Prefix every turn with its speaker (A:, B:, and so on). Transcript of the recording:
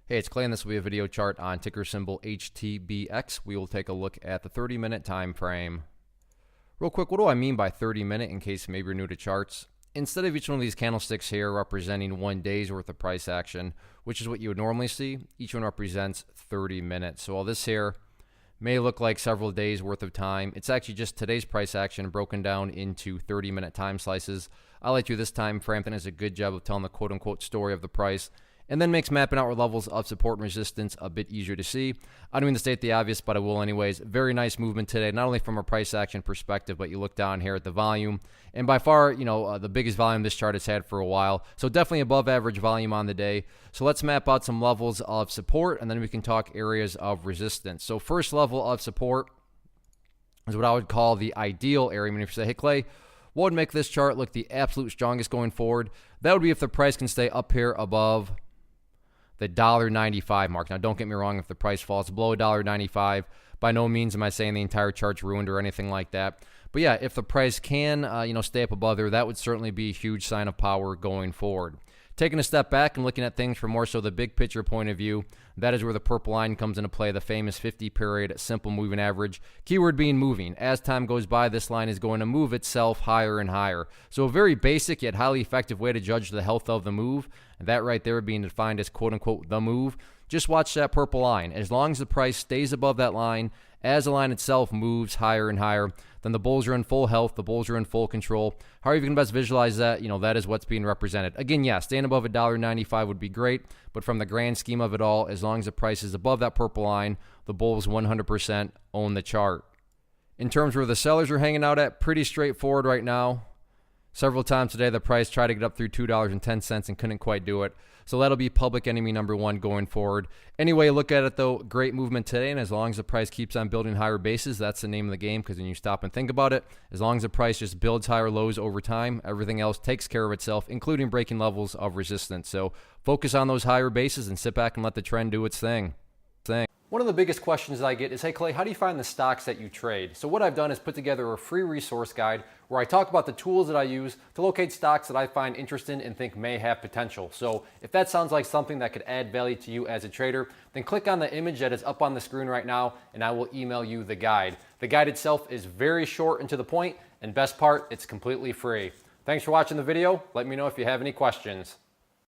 A: Hey, it's Clay, and this will be a video chart on ticker symbol HTBX. We will take a look at the 30-minute time frame. Real quick, what do I mean by 30-minute in case maybe you're new to charts? Instead of each one of these candlesticks here representing 1 day's worth of price action, which is what you would normally see, each one represents 30 minutes. So while this here may look like several days worth of time, it's actually just today's price action broken down into 30-minute time slices. I like to do this time frame, that does a good job of telling the quote-unquote story of the price, and then makes mapping out levels of support and resistance a bit easier to see. I don't mean to state the obvious, but I will anyways. Very nice movement today, not only from a price action perspective, but you look down here at the volume, and by far, the biggest volume this chart has had for a while. So definitely above average volume on the day. So let's map out some levels of support, and then we can talk areas of resistance. So first level of support is what I would call the ideal area. I mean, if you say, hey, Clay, what would make this chart look the absolute strongest going forward? That would be if the price can stay up here above the $1.95 mark. Now, don't get me wrong, if the price falls below $1.95, by no means am I saying the entire chart's ruined or anything like that. But yeah, if the price can, stay up above there, that would certainly be a huge sign of power going forward. Taking a step back and looking at things from more so the big picture point of view, that is where the purple line comes into play, the famous 50-period simple moving average. Keyword being moving. As time goes by, this line is going to move itself higher and higher. So a very basic yet highly effective way to judge the health of the move, and that right there being defined as quote-unquote the move. Just watch that purple line. As long as the price stays above that line, as the line itself moves higher and higher, then the bulls are in full health, the bulls are in full control. However you can best visualize that, that is what's being represented. Again, yeah, staying above $1.95 would be great, but from the grand scheme of it all, as long as the price is above that purple line, the bulls 100% own the chart. In terms of where the sellers are hanging out at, pretty straightforward right now. Several times today, the price tried to get up through $2.10 and couldn't quite do it. So that'll be public enemy number one going forward. Anyway, look at it though, great movement today, and as long as the price keeps on building higher bases, that's the name of the game, because when you stop and think about it, as long as the price just builds higher lows over time, everything else takes care of itself, including breaking levels of resistance. So focus on those higher bases and sit back and let the trend do its thing. One of the biggest questions that I get is, hey Clay, how do you find the stocks that you trade? So what I've done is put together a free resource guide where I talk about the tools that I use to locate stocks that I find interesting and think may have potential. So if that sounds like something that could add value to you as a trader, then click on the image that is up on the screen right now and I will email you the guide. The guide itself is very short and to the point, and best part, it's completely free. Thanks for watching the video. Let me know if you have any questions.